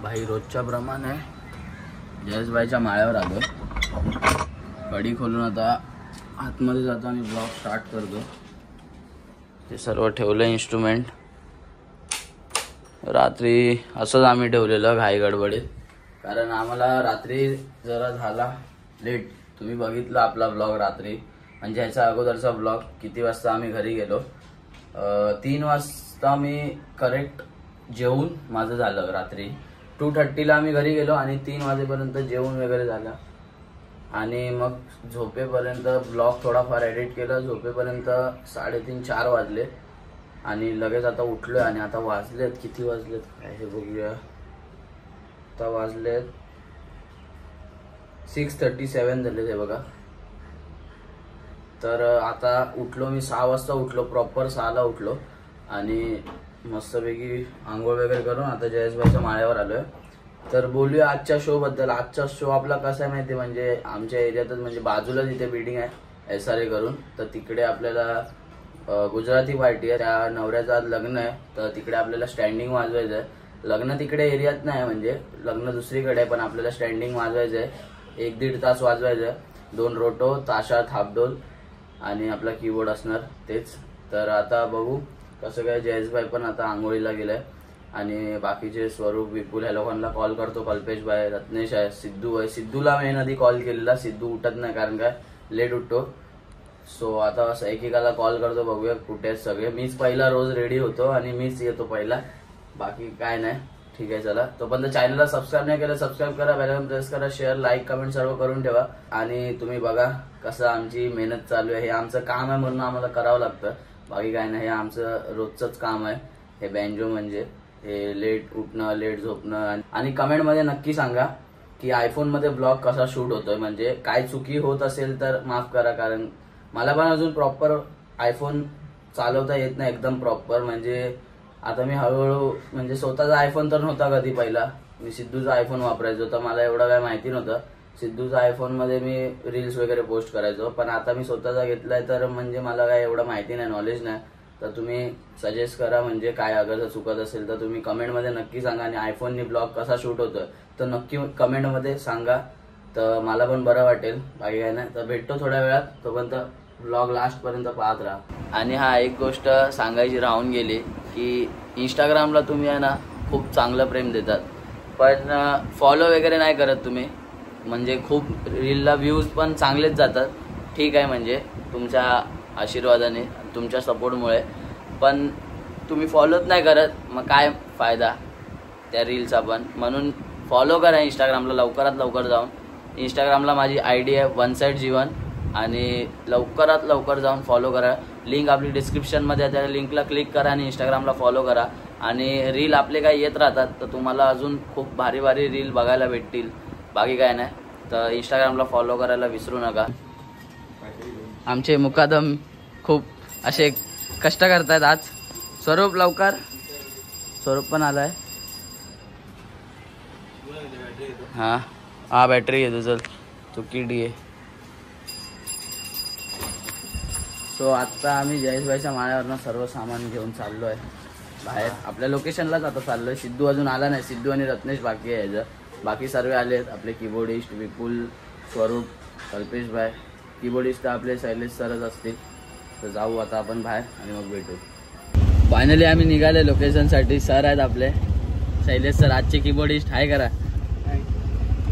भाई रोजच्या प्रमाणे जयेशभाईच्या माळ्यावर आलो. कडी खोलून आता आतमध्ये जातो आणि ब्लॉग स्टार्ट करतो. ते सर्व ठेवलं इन्स्ट्रुमेंट. रात्री असंच आम्ही ठेवलेलं घाई गडबडीत, कारण आम्हाला रात्री जरा झाला लेट. तुम्ही बघितलं आपला ब्लॉग रात्री, म्हणजे ह्याच्या अगोदरचा ब्लॉग. किती वाजता आम्ही घरी गेलो? 3 वाजता मी करेक्ट जेवून माझं झालं. रात्री 2:30ला आम्ही घरी गेलो आणि 3 वाजेपर्यंत जेवण वगैरे झालं आणि मग झोपेपर्यंत ब्लॉग थोडाफार एडिट केला. झोपेपर्यंत 3:30-4 वाजले आणि लगेच आता उठलोय. आणि आता वाजलेत किती वाजलेत काय हे बघूया. आता वाजलेत 6:37 झाले ते बघा. तर आता उठलो मी 6 वाजता उठलो, प्रॉपर 6ला उठलो आणि मस्तपैकी आंघोळ वगैरे करून आता जयेशभाईच्या माळ्यावर आलोय. तर बोलूया आजच्या शो बद्दल. आजचा शो आपला कसा आहे माहिती, म्हणजे आमच्या एरियातच, म्हणजे बाजूला जिथे बिल्डिंग आहे SRA करून, तर तिकडे आपल्याला गुजराती पार्टी आहे. त्या नवऱ्याचं आज लग्न आहे, तर तिकडे आपल्याला स्टँडिंग वाजवायचं आहे. लग्न तिकडे एरियात नाही, म्हणजे लग्न दुसरीकडे आहे, पण आपल्याला स्टँडिंग वाजवायचं आहे. 1-1.5 तास वाजवायचं आहे. 2 रोटो, ताशा, थापडोल आणि आपला कीबोर्ड असणार तेच. तर आता बघू कसं काय. जयेशभाई पण आता आंघोळीला गेलाय आणि बाकीचे स्वरूप, विपुल ह्या लोकांना कॉल करतो. कल्पेश भाई, रत्नेश आहे, सिद्धू आहे. सिद्धूला मेन आधी कॉल केलेला. सिद्धू उठत नाही, कारण काय लेट उठतो. सो आता असं एकेकाला कॉल करतो, बघूया कुठे आहेत सगळे. मीच पहिला रोज रेडी होतो आणि मीच येतो पहिला, बाकी काय नाही. ठीक आहे, चला. तोपर्यंत चॅनलला सबस्क्राईब नाही केलं, सबस्क्राईब करा, बेल आयकॉन प्रेस करा, शेअर, लाईक, कमेंट सर्व करून ठेवा. आणि तुम्ही बघा कसं आमची मेहनत चालू आहे. हे आमचं काम आहे म्हणून आम्हाला करावं लागतं, बाकी काय नाही. हे आमचं रोजचंच काम आहे हे बँजो. म्हणजे हे लेट उठणं, लेट झोपणं. आणि कमेंटमध्ये नक्की सांगा की आयफोनमध्ये ब्लॉग कसा शूट होतोय, म्हणजे काय चुकी होत असेल तर माफ करा, कारण मला पण अजून प्रॉपर आयफोन चालवता येत नाही एकदम प्रॉपर. म्हणजे आता मी हळूहळू, म्हणजे स्वतःचा आयफोन तर नव्हता कधी. पहिला मी सिद्धूचा आयफोन वापरायचो, तर मला एवढं काय माहिती नव्हतं. सिद्धूचा आयफोनमध्ये मी रील्स वगैरे पोस्ट करायचो, पण आता मी स्वतःचा घेतलाय, तर म्हणजे मला काय एवढं माहिती नाही, नॉलेज नाही. तर तुम्ही सजेस्ट करा, म्हणजे काय अगर चुकत असेल तर तुम्ही कमेंटमध्ये नक्की सांगा. आणि आयफोननी ब्लॉग कसा शूट होतोय तर नक्की कमेंटमध्ये सांगा, तर मला पण बरं वाटेल, बाकी काय नाही. तर भेटतो थोड्या वेळात, तोपर्यंत ब्लॉग लास्ट पर्यंत पाहत राहा. आणि हा एक गोष्ट सांगायची राहून गेली की इंस्टाग्रामला तुम्ही आहे ना खूप चांगलं प्रेम देतात, पण फॉलो वगैरे नाही करत तुम्ही. म्हणजे खूप रीलला व्ह्यूज पण चांगलेच जातात, ठीक आहे, म्हणजे तुमच्या आशीर्वादाने, तुमच्या सपोर्टमुळे. पण तुम्ही फॉलोच नाही करत, मग काय फायदा त्या रीलचा पण. म्हणून फॉलो करा इंस्टाग्रामला लवकरात लवकर जाऊन. इंस्टाग्रामला माझी ID आहे OneSideJeevan, आणि लवकरात लवकर जाऊन फॉलो करा. लिंक आपली डिस्क्रिप्शनमध्ये आहे, त्या लिंकला क्लिक करा आणि इंस्टाग्रामला फॉलो करा. आणि रील आपले काही येत राहतात, तर तुम्हाला अजून खूप भारी भारी रील बघायला भेटतील, बाकी काय नाही. तर इंस्टाग्रामला फॉलो करायला विसरू नका. आमचे मुकादम खूप असे कष्ट करतायत आज. स्वरूप लवकर, स्वरूप पण आलाय. हा बॅटरी घेतो, चल तू किडी आहे. सो आत्ता आम्ही जयेशभाईच्या माळ्यावरनं सर्व सामान घेऊन चाललो आहे बाहेर. आपल्या लोकेशनलाच आता चाललो आहे. सिद्धू अजून आला नाही. सिद्धू आणि रत्नेश बाकी आहे याचं. बाकी सर्व आले आहेत. आपले कीबोर्डिस्ट विपुल, स्वरूप, कल्पेश भाई. कीबोर्डिस्ट तर आपले शैलेश सरच असतील. तर जाऊ आता आपण बाहेर आणि मग भेटू. फायनली आम्ही निघाले लोकेशनसाठी. सर आहेत आपले शैलेश सर, आजचे कीबोर्डिस्ट. हाय करा.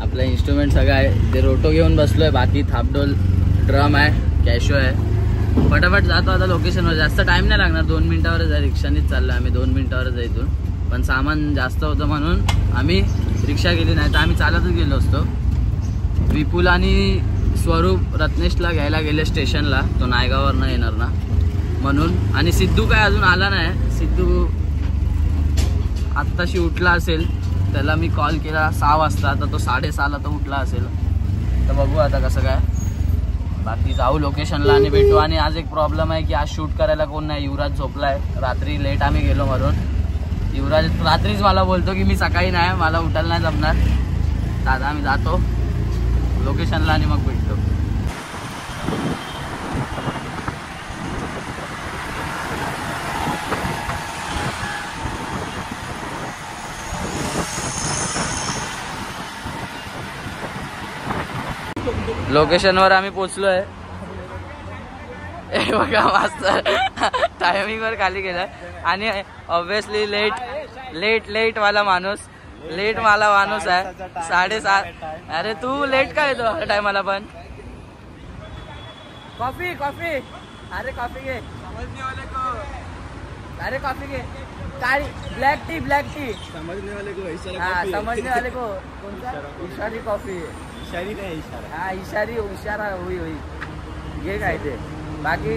आपलं इन्स्ट्रुमेंट सगळं आहे. ते रोटो घेऊन बसलोय. बाकी थापडोल, ड्रम आहे, कॅशो आहे. फटाफट जातो आता लोकेशनवर. जास्त टाइम नाही लागणार, 2 मिनिटावरच आहे. रिक्षानेच चाललो आम्ही, 2 मिनिटावरच आहे इथून. पण सामान जास्त होतं म्हणून आम्ही रिक्षा गेली, नाही तर आम्ही चालतच गेलो असतो. विपुल आणि स्वरूप रत्नेशला घ्यायला गेले स्टेशनला, तो नायगाववरनं येणार ना म्हणून. आणि सिद्धू काय अजून आला नाही. सिद्धू आत्ताशी उठला असेल, त्याला मी कॉल केला 6 वाजता, तर तो 6:30ला तर उठला असेल. तर बघू आता कसं काय. बाकी जाऊ लोकेशनला आणि भेटू. आणि आज एक प्रॉब्लेम आहे की आज शूट करायला कोण नाही. युवराज झोपलाय, रात्री लेट आम्ही गेलो म्हणून. युवराज रात्रीच मला बोलतो की मी सकाळी नाही, मला उठायला नाही जमणार. दादा आम्ही जातो लोकेशनला आणि मग भेटतो. लोकेशनवर आम्ही पोचलोय. हे बघा मस्त टायमिंगवर खाली गेलाय. आणि ऑब्विसली लेट वाला माणूस आहे. 7:30. अरे तू लेट का येतो हर टायमाला पण? कॉफी अरे कॉफी घे. अरे कॉफी घे. काळी ब्लॅक टी समझने वाले को कोणता इशारी कॉफी. इशारा होई घे काय ते. बाकी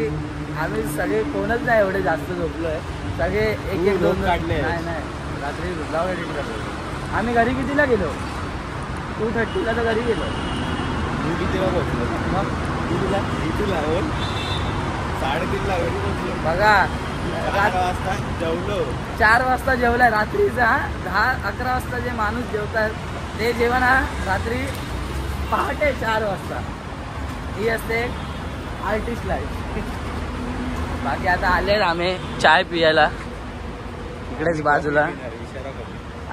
आम्ही सगळे कोणच नाही एवढे जास्त झोपलोय. सगळे एक दोन काढले. नाही रात्री जाऊ एडिट करतो. आम्ही घरी कितीला गेलो? 2:30 तर घरी गेलो. कितीला पोहोचलो? मग कितीला 3:30 घरी पोहोचलो. बघा 4 वाजता जेवलाय रात्रीचा. 10-11 वाजता जे माणूस जेवतात ते जेवण रात्री पहाटे 4 वाजता. ही असते आर्टिस्ट लाईफ. बाकी आता आले आम्ही चाय पियाला इकडेच बाजूला.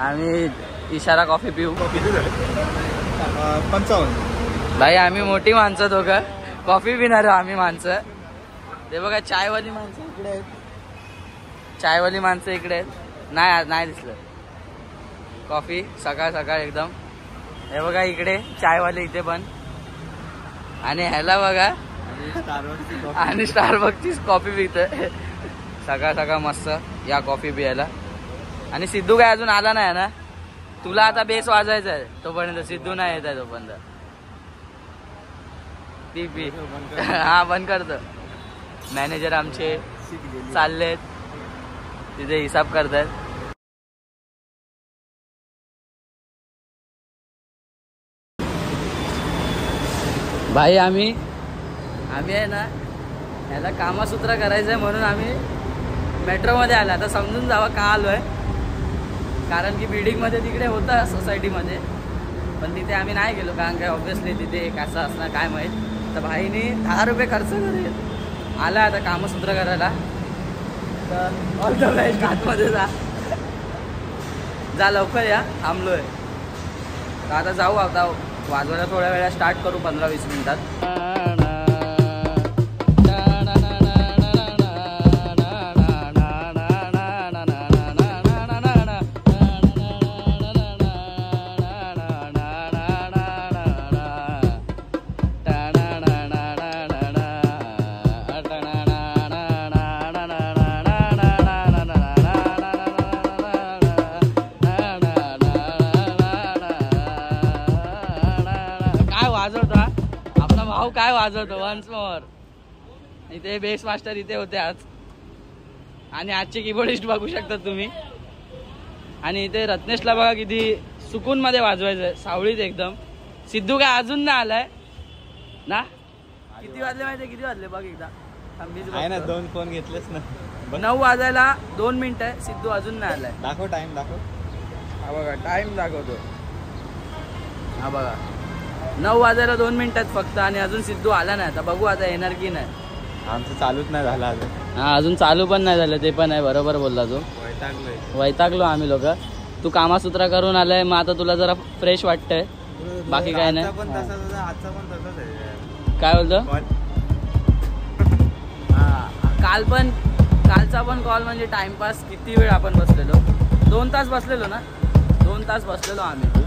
आम्ही इशारा कॉफी पिऊ. 55. भाई आम्ही मोठी माणसं दोघं कॉफी पिणार आम्ही माणसं. ते बघा चायवाली माणसं इकडे आहेत. नाही दिसलं. कॉफी सकाळ एकदम. हे बघा इकडे चायवाले इथे पण. आणि ह्याला बघा आणि स्टारबक्सची कॉफी पितोय सकाळ मस्त या कॉफी पियाला. आणि सिद्धू काय अजून आला नाही ना? तुला आता बेस वाजवायचा आहे तोपर्यंत. सिद्धू नाही येत आहे तोपर्यंत. पी हा बंद करतो. मॅनेजर आमचे चाललेत तिथे हिसाब करतायत. भाई आम्ही आहे ना याला कामसूत्र करायचंय म्हणून आम्ही मेट्रोमध्ये आला. आता समजून जावा का आलोय. कारण की बिल्डिंगमध्ये तिकडे होतं सोसायटीमध्ये पण तिथे आम्ही नाही गेलो. कारण काय ऑब्विसली तिथे कसं असणार काय माहीत. तर भाईने 10 रुपये खर्च करेल आला आता कामसूत्र करायला. तर ऑल द बेस्ट. आतमध्ये जा लवकर या. थांबलोय तर आता जाऊ. आता वाजवायला थोड्या वेळा स्टार्ट करू 15-20 मिनिटात. काय वाजवतो वन्स मोर. इथे बेस मास्टर इथे होते आज. आणि आजचे कीबोर्डिस्ट बघू शकता तुम्ही. आणि इथे रत्नेशला बघा किती सुकून मध्ये वाजवायचंय. सावळीत एकदम. सिद्धू काय अजून नाही आलाय ना? किती वाजले माहितीये? किती वाजले बघ एकदा. 2 फोन घेतलेच ना. 9 वाजायला 2 मिनिटं आहे. सिद्धू अजून नाही आलाय. दाखव टाइम दाखव. हा बघा टाइम दाखवतो. हा बघा 9 वाजायला 2 मिनिटात फक्त. आणि अजून सिद्धू आला नाही. आता बघू आता येणार की नाही. आमचं चालूच नाही झालं अजून. हा अजून चालू पण नाही झालं. ते पण आहे बरोबर बोलला तू. वैतागलो आम्ही लोक. तू कामासूत्र करून आलाय मग आता तुला जरा फ्रेश वाटतंय. बाकी काय नाही. काय बोलतो? हा कालचा पण कॉल म्हणजे टाइमपास. किती वेळ आपण बसलेलो? 2 तास बसलेलो ना. 2 तास बसलेलो आम्ही.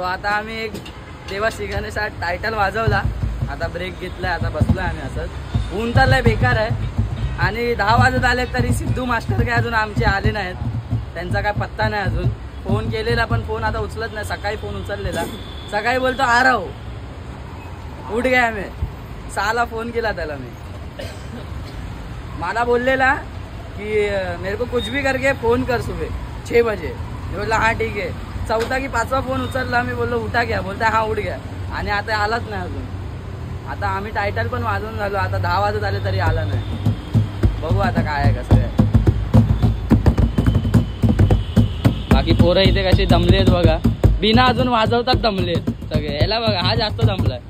आता आम्ही एक तेव्हा शिगानेचा टायटल वाजवला, आता ब्रेक घेतलाय, आता बसलोय आम्ही असंच. ऊन तर लय बेकार आहे आणि 10 वाजत आले तरी सिद्धू मास्टर काय अजून आमचे आले नाहीत, त्यांचा काय पत्ता नाही अजून. फोन केलेला पण फोन आता उचलत नाही. सकाळी फोन उचललेला, सकाळी बोलतो आ रहा हूं, उठ गया मैं. 6ला फोन केला त्याला मी. मला बोललेला की मेरे को कुछ भी करके फोन कर सुबह 6 बजे. मी बोलला हा ठीक आहे. 4था की 5वा फोन उचलला, मी बोललो उठा घ्या, बोलता हा उठ गया आणि आता आलाच नाही अजून. आता आम्ही टायटल पण वाजवून झालो, आता 10 वाजत आले तरी आला नाही. बघू आता काय आहे कसं आहे. बाकी पोरं इथे कशी दमले आहेत बघा, बिना अजून वाजवतात दमलेत सगळे. याला बघा, हा जास्त दमलाय.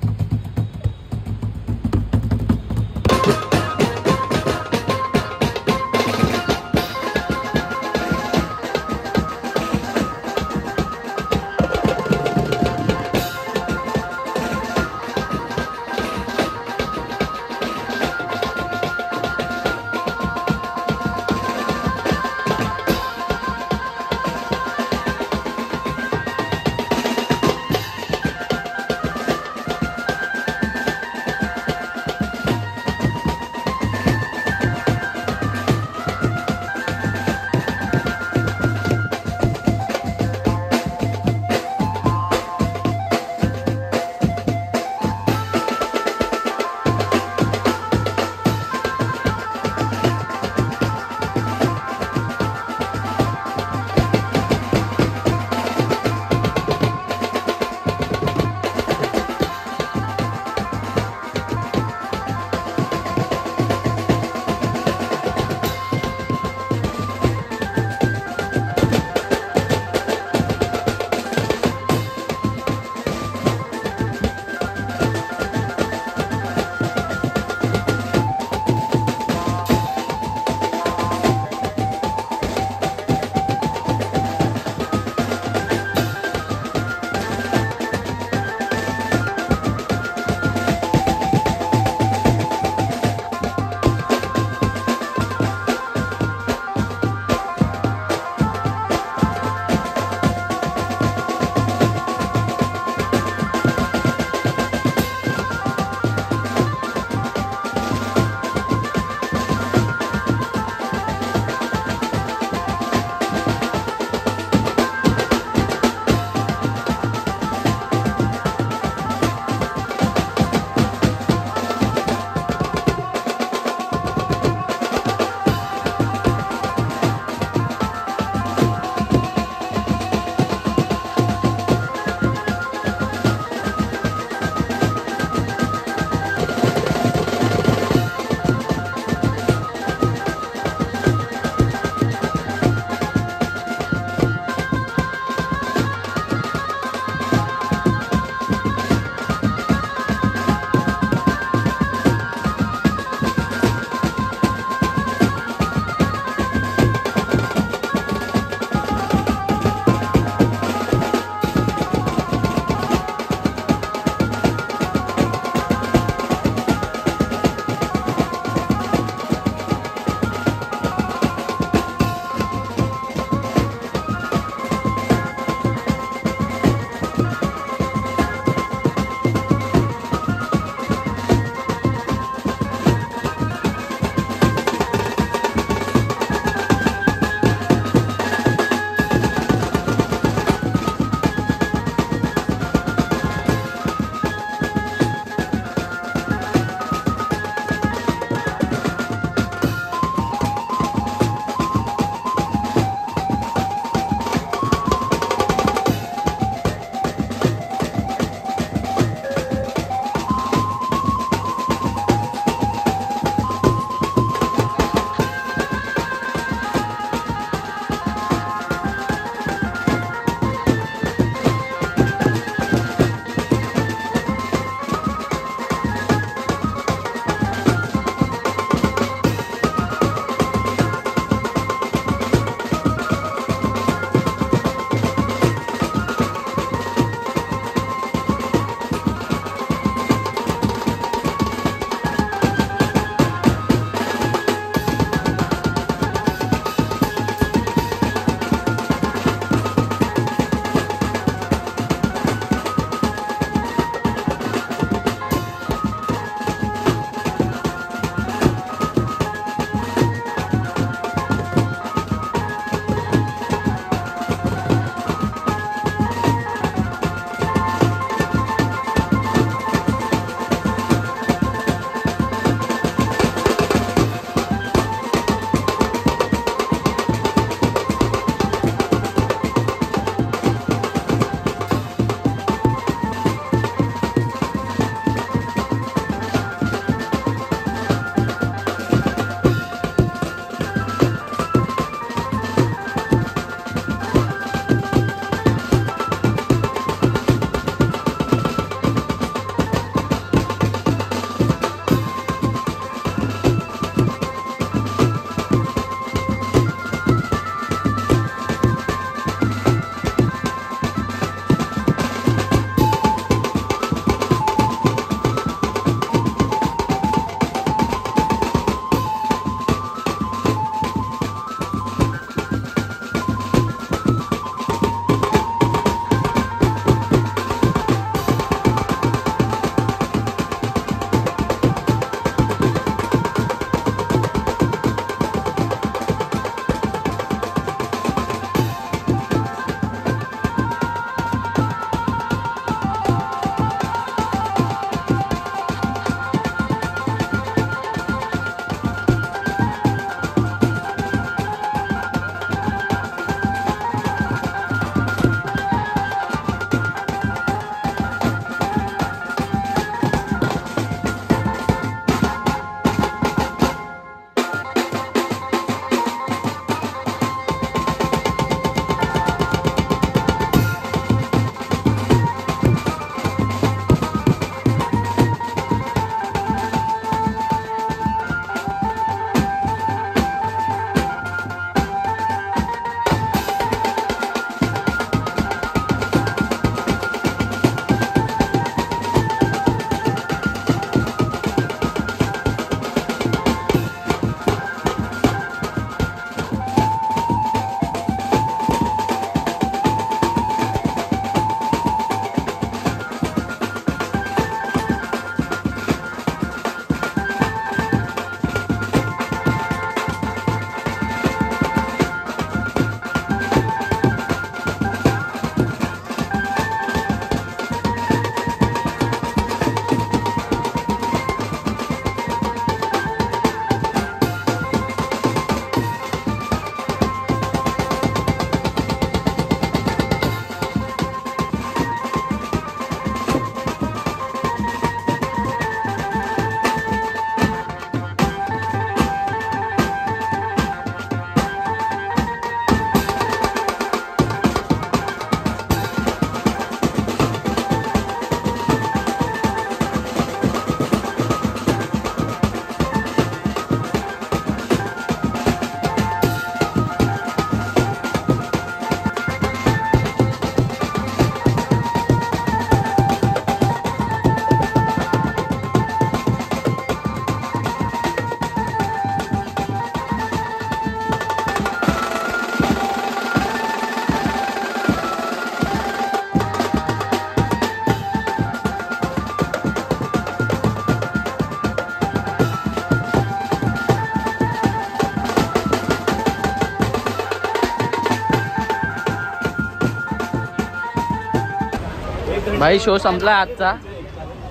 भाई शो संपला आजचा.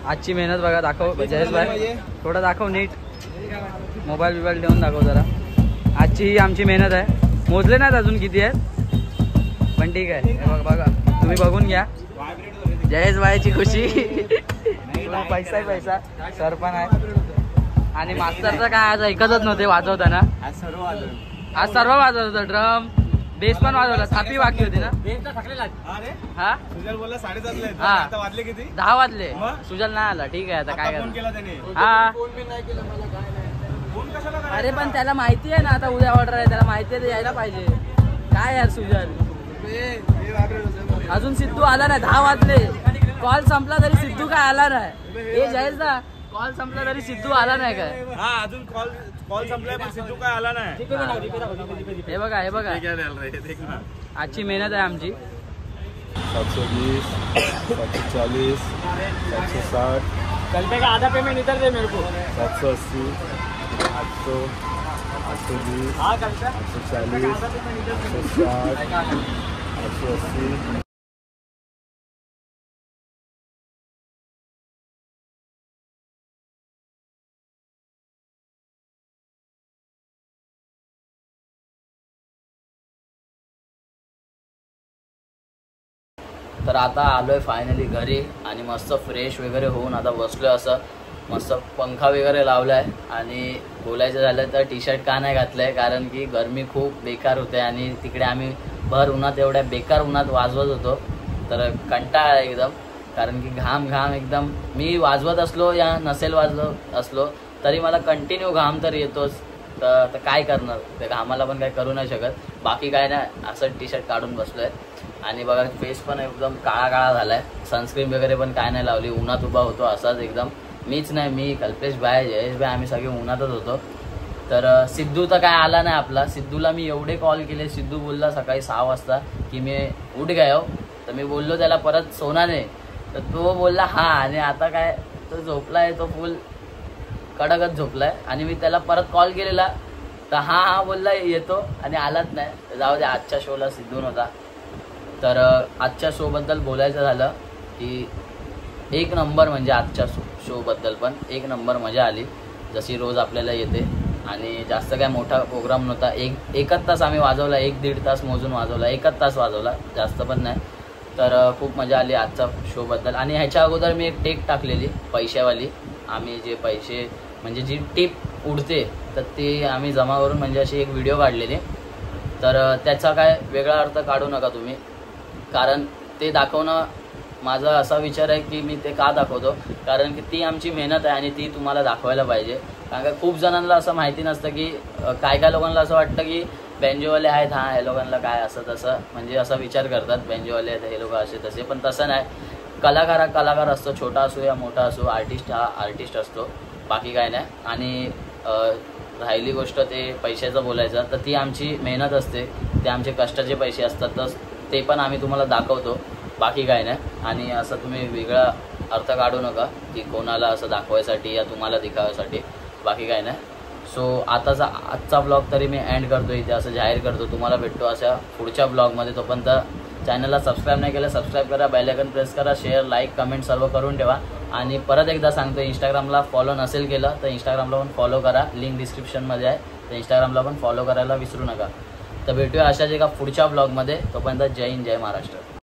आजची मेहनत बघा, दाखव जयेश भाई, थोडं दाखव नीट, मोबाईल बिबाईल ठेवून दाखव जरा. आजची ही आमची मेहनत आहे. मोजले नाहीत अजून किती आहेत, पण ठीक आहे. हे बघा तुम्ही बघून घ्या. जयेश भाईची खुशी. पैसा आहे पैसा. सर पण आहे. आणि मास्तरचं काय आज ऐकतच नव्हते वाजवताना. आज सर्व वाजवत होतं. ड्रम बेस पण वाजवला. थापी बाकी होती ना. हा वाजले किती? 10 वाजले. सुजल नाही आला. ठीक आहे आता काय करणार. हा अरे पण त्याला माहिती आहे ना आता उद्या ऑर्डर आहे, त्याला माहिती आहे यायला पाहिजे. काय यार सुजल, अजून सिद्धू आला नाही. 10 वाजले. कॉल संपला तरी सिद्धू काय आला नाही. हे जयेश ना, कॉल संपला तरी सिद्धू आला नाही काय. हा अजून कॉल संपलाय पण सिद्धू काय आला नाही. हे बघा हे बघा, आजची मेहनत आहे आमची. 720, 740, 760, कल पे का आधा पेमेंट इधर दे मेरे को. 780, 800, 820, 840, 860, 880. तर आता आलोय फायनली घरी आणि मस्त फ्रेश वगैरे होऊन आता बसलोय. असं मस्त पंखा वगैरे लावलाय. आणि बोलायचं झालं तर टी शर्ट का नाही घातलंय, कारण की गरमी खूप बेकार होते आणि तिकडे आम्ही भर उन्हात एवढ्या बेकार उन्हात वाजवत होतो. तर कंटाळा एकदम, कारण की घाम एकदम. मी वाजवत असलो या नसेल वाजवत असलो तरी मला कंटिन्यू घाम तर येतोच. तर काय करणार, ते घामाला पण काय करू नाही शकत. बाकी काय नाही, असं टी शर्ट काढून बसलोय. आणि बघा फेस पण एकदम काळा झालाय. सनस्क्रीन वगैरे पण काय नाही लावली. उन्हात उभा होतो असाच एकदम. मीच नाही, मी कल्पेश भाई, जयेश भाई, आम्ही सगळे उन्हातच होतो. तर सिद्धू तर काय आला नाही आपला. सिद्धूला मी एवढे कॉल केले. सिद्धू बोलला सकाळी 6 वाजता की मी उठ गयो. तर मी बोललो त्याला परत सोनाने, तर तो बोलला हा. आणि आता काय तो झोपलाय, तो फुल कडकच झोपलाय. आणि मी त्याला परत कॉल केलेला तर हा बोलला येतो आणि आलाच नाही. जाऊ दे, आजच्या शोला सिद्धू नव्हता. तर आजच्या शोबद्दल बोलायचं झालं की एक नंबर, म्हणजे आजच्या शोबद्दल पण एक नंबर मजा आली, जशी रोज आपल्याला येते. आणि जास्त काय मोठा प्रोग्राम नव्हता. एकच तास आम्ही वाजवला. 1-1.5 तास मोजून वाजवला. एकच तास वाजवला, जास्त पण नाही. तर खूप मजा आली आजच्या शोबद्दल. आणि ह्याच्या अगोदर मी एक टेक टाकलेली पैशावाली. आम्ही जे पैसे म्हणजे जी टिप उडते तर ती आम्ही जमा करून म्हणजे अशी एक व्हिडिओ काढलेली. तर त्याचा काय वेगळा अर्थ काढू नका तुम्ही, कारण ते दाखवणं माझा असा विचार आहे की मी ते का दाखवतो, कारण की ती आमची मेहनत आहे आणि ती तुम्हाला दाखवायला पाहिजे. कारण का खूप जणांना असं माहिती नसतं की काय लोकांना असं वाटतं की बेंजोवाले आहेत, हां हे लोकांना काय असं तसं, म्हणजे असा विचार करतात बेंजोवाले आहेत हे लोक असे तसे. पण तसं नाही. कलाकार असतो, छोटा असो या मोठा असो, आर्टिस्ट हा आर्टिस्ट असतो, बाकी काय नाही. आणि राहिली गोष्ट ते पैशाचं बोलायचं, तर ती आमची मेहनत असते, ते आमचे कष्टाचे पैसे असतात. तर ते पण आम्ही तुम्हाला दाखवतो, बाकी काय नाही. आणि असं तुम्ही वेगळा अर्थ काढू नका की कोणाला असं दाखवायसाठी या तुम्हाला दिखाव्यासाठी, बाकी काय नाही. सो आजचा ब्लॉग तरी मी एंड करतो इथे, असं जाहीर करतो. तुम्हाला भेटतो अशा पुढच्या ब्लॉगमध्ये. तोपर्यंत चॅनलला सबस्क्राईब नाही केलं सबस्क्राईब करा, बेल आयकॉन प्रेस करा, शेअर लाईक कमेंट सर्व करून ठेवा. आणि परत एकदा सांगतो, इंस्टाग्रामला फॉलो नसेल केलं तर इंस्टाग्रामला पण फॉलो करा, लिंक डिस्क्रिप्शनमध्ये आहे. तर इंस्टाग्रामला पण फॉलो करायला विसरू नका. तर भेटूया अशाच एका पुढच्या ब्लॉगमध्ये. तोपर्यंत जय हिंद, जय महाराष्ट्र.